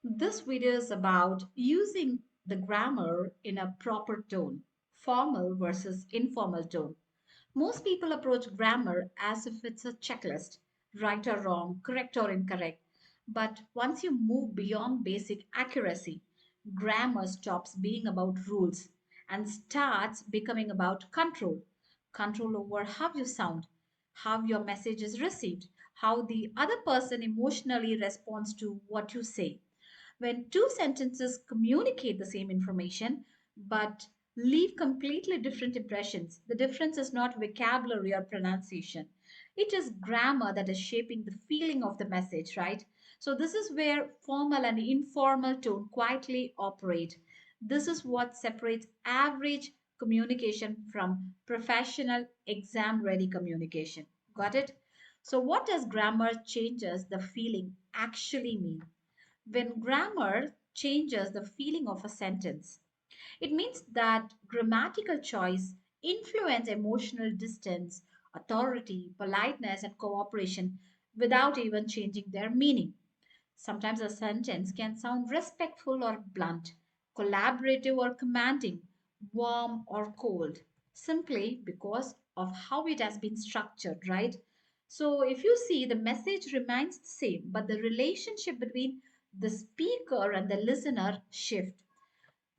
This video is about using the grammar in a proper tone, formal versus informal tone. Most people approach grammar as if it's a checklist, right or wrong, correct or incorrect. But once you move beyond basic accuracy, grammar stops being about rules and starts becoming about control. Control over how you sound, how your message is received, how the other person emotionally responds to what you say. When two sentences communicate the same information but leave completely different impressions, the difference is not vocabulary or pronunciation. It is grammar that is shaping the feeling of the message, right? So, this is where formal and informal tone quietly operate. This is what separates average communication from professional exam ready communication. Got it? So, what does grammar changes the feeling actually mean? When grammar changes the feeling of a sentence, it means that grammatical choice influence emotional distance, authority, politeness, and cooperation without even changing their meaning. Sometimes a sentence can sound respectful or blunt, collaborative or commanding, warm or cold, simply because of how it has been structured, right? So, if you see, the message remains the same, but the relationship between the speaker and the listener shift.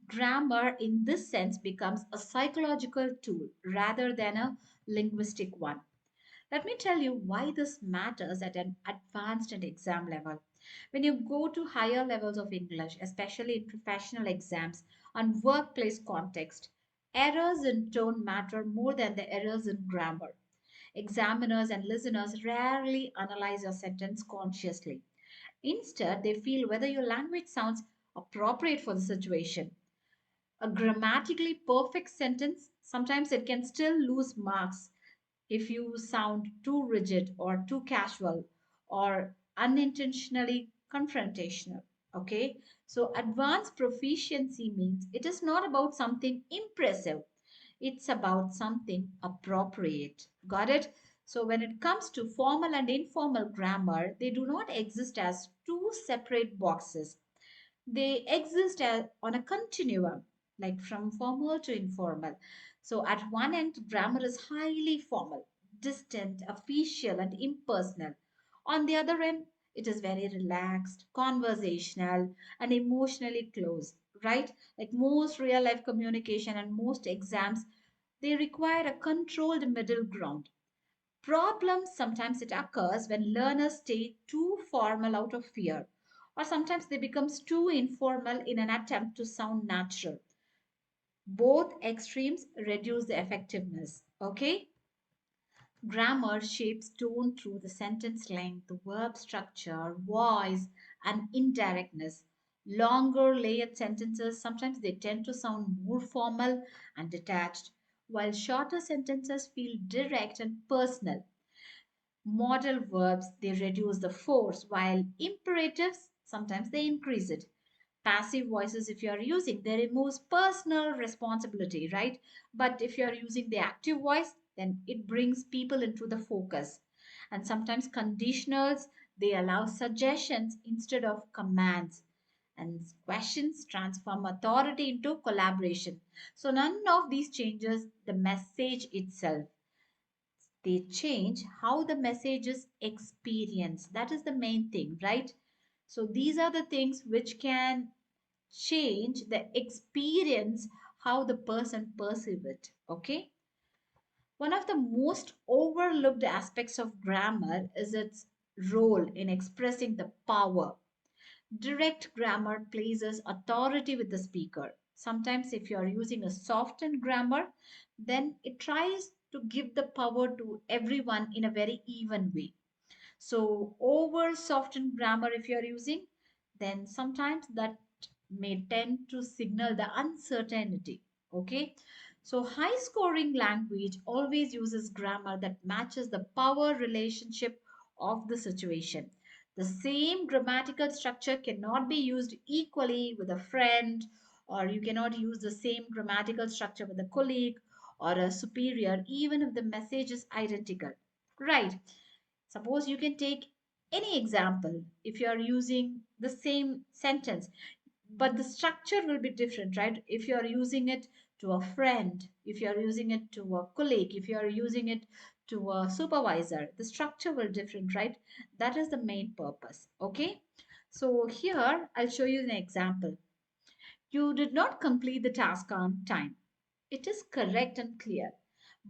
Grammar, in this sense, becomes a psychological tool rather than a linguistic one. Let me tell you why this matters at an advanced and exam level. When you go to higher levels of English, especially in professional exams and workplace context, errors in tone matter more than the errors in grammar. Examiners and listeners rarely analyze your sentence consciously. Instead, they feel whether your language sounds appropriate for the situation. A grammatically perfect sentence, sometimes it can still lose marks if you sound too rigid or too casual or unintentionally confrontational. Okay, so advanced proficiency means it is not about something impressive, it's about something appropriate. Got it? So, when it comes to formal and informal grammar, they do not exist as two separate boxes. They exist on a continuum, like from formal to informal. So, at one end, grammar is highly formal, distant, official, and impersonal. On the other end, it is very relaxed, conversational, and emotionally close, right? Like most real life communication and most exams, they require a controlled middle ground. Problems sometimes it occurs when learners stay too formal out of fear, or sometimes they becomes too informal in an attempt to sound natural. Both extremes reduce the effectiveness. Okay? Grammar shapes tone through the sentence length, the verb structure, voice, and indirectness. Longer layered sentences sometimes they tend to sound more formal and detached, while shorter sentences feel direct and personal. Modal verbs they reduce the force, while imperatives sometimes they increase it. Passive voices, if you are using, they removes personal responsibility, right? But if you are using the active voice, then it brings people into the focus. And sometimes conditionals they allow suggestions instead of commands, and questions transform authority into collaboration. So none of these changes the message itself, they change how the message is experienced. That is the main thing, right? So these are the things which can change the experience, how the person perceive it. Okay, one of the most overlooked aspects of grammar is its role in expressing the power. Direct grammar places authority with the speaker. Sometimes, if you are using a softened grammar, then it tries to give the power to everyone in a very even way. So, over softened grammar, if you are using, then sometimes that may tend to signal the uncertainty. Okay, so high scoring language always uses grammar that matches the power relationship of the situation. The same grammatical structure cannot be used equally with a friend, or you cannot use the same grammatical structure with a colleague or a superior, even if the message is identical. Right? Suppose you can take Any example, if you are using the same sentence, but the structure will be different, right? If you are using it to a friend, if you are using it to a colleague, if you are using it to a supervisor, the structure will different, right? That is the main purpose. Okay, so here I'll show you an example. You did not complete the task on time. It is correct and clear,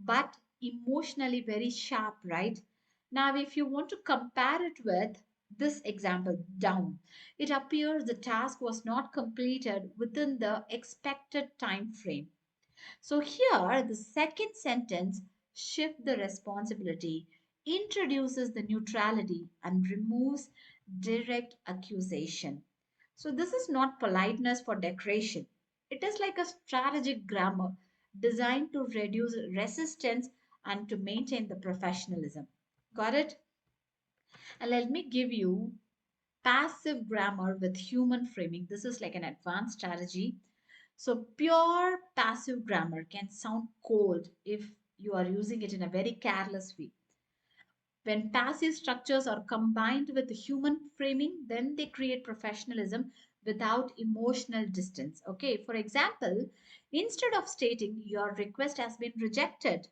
but emotionally very sharp, right? Now, if you want to compare it with this example down, it appears the task was not completed within the expected time frame. So here, the second sentence shifts the responsibility, introduces the neutrality, and removes direct accusation. So this is not politeness for decoration. It is like a strategic grammar designed to reduce resistance and to maintain the professionalism. Got it? And let me give you passive grammar with human framing. This is like an advanced strategy. So, pure passive grammar can sound cold if you are using it in a very careless way. When passive structures are combined with human framing, then they create professionalism without emotional distance. Okay, for example, instead of stating your request has been rejected,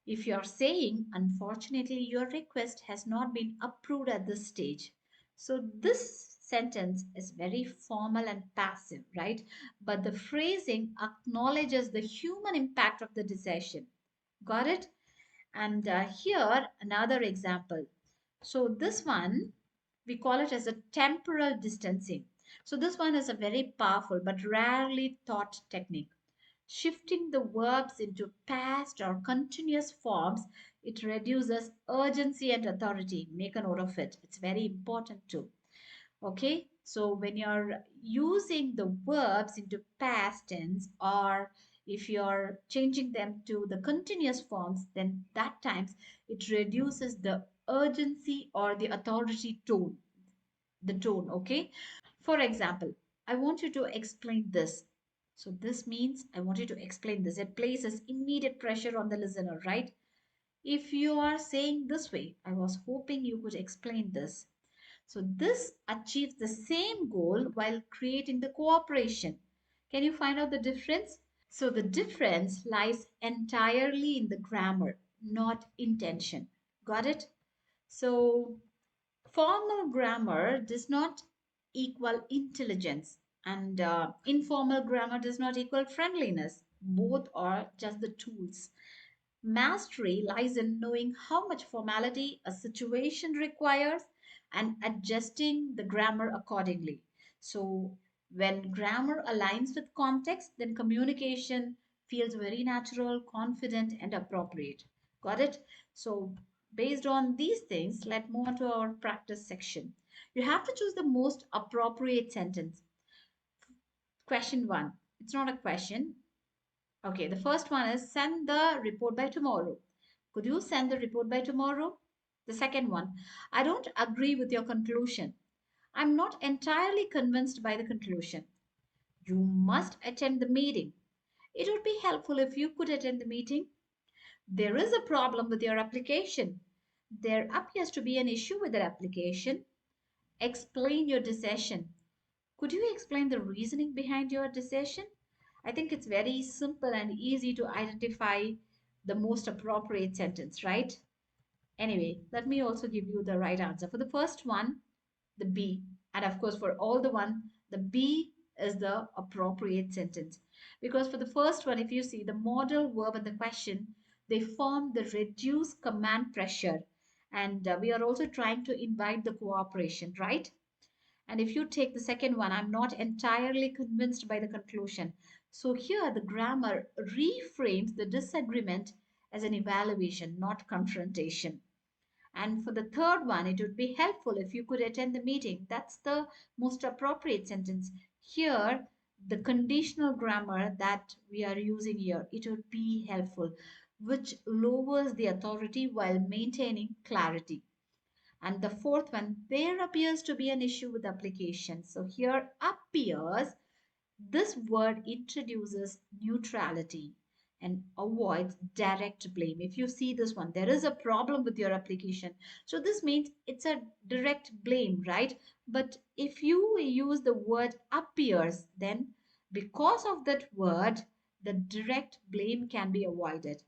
if you are saying, unfortunately, your request has not been approved at this stage. So, this sentence is very formal and passive, right? But the phrasing acknowledges the human impact of the decision. Got it? And here, another example. So, this one, we call it as a temporal distancing. So, this one is a very powerful but rarely taught technique. Shifting the verbs into past or continuous forms, it reduces urgency and authority. Make a note of it. It's very important too. Okay, so when you're using the verbs into past tense, or if you're changing them to the continuous forms, then that times it reduces the urgency or the authority tone, the tone. Okay, for example, I want you to explain this. So this means I want you to explain this. It places immediate pressure on the listener, right? If you are saying this way, I was hoping you could explain this. So this achieves the same goal while creating the cooperation. Can you find out the difference? So the difference lies entirely in the grammar, not intention. Got it? So formal grammar does not equal intelligence, and informal grammar does not equal friendliness. Both are just the tools. Mastery lies in knowing how much formality a situation requires and adjusting the grammar accordingly. So, when grammar aligns with context, then communication feels very natural, confident, and appropriate. Got it? So, based on these things, let's move on to our practice section. You have to choose the most appropriate sentence. Question one. It's not a question. Okay, the first one is send the report by tomorrow. Could you send the report by tomorrow? The second one, I don't agree with your conclusion. I'm not entirely convinced by the conclusion. You must attend the meeting. It would be helpful if you could attend the meeting. There is a problem with your application. There appears to be an issue with the application. Explain your decision. Could you explain the reasoning behind your decision? I think it's very simple and easy to identify the most appropriate sentence, right? Anyway, let me also give you the right answer. For the first one, the B, and of course, for all the one, the B is the appropriate sentence. Because for the first one, if you see the modal verb and the question, they form the reduced command pressure. And we are also trying to invite the cooperation, right? And if you take the second one, I'm not entirely convinced by the conclusion. So here the grammar reframes the disagreement as an evaluation, not confrontation. And for the third one, it would be helpful if you could attend the meeting. That's the most appropriate sentence. Here, the conditional grammar that we are using here, it would be helpful, which lowers the authority while maintaining clarity. And the fourth one, there appears to be an issue with the application. So here appears, this word introduces neutrality. and avoids direct blame. If you see this one, there is a problem with your application. So this means it's a direct blame, right? But if you use the word appears, then because of that word, the direct blame can be avoided.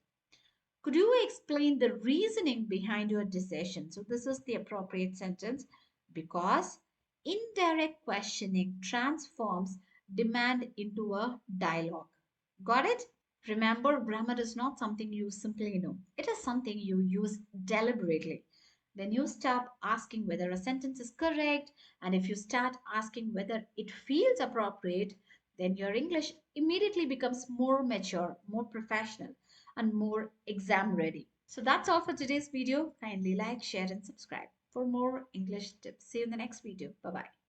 Could you explain the reasoning behind your decision? So, this is the appropriate sentence because indirect questioning transforms demand into a dialogue. Got it? Remember, grammar is not something you simply know, it is something you use deliberately. When you stop asking whether a sentence is correct, and if you start asking whether it feels appropriate, then your English immediately becomes more mature, more professional, and more exam ready. So that's all for today's video. Kindly like, share, and subscribe for more English tips. See you in the next video. Bye bye.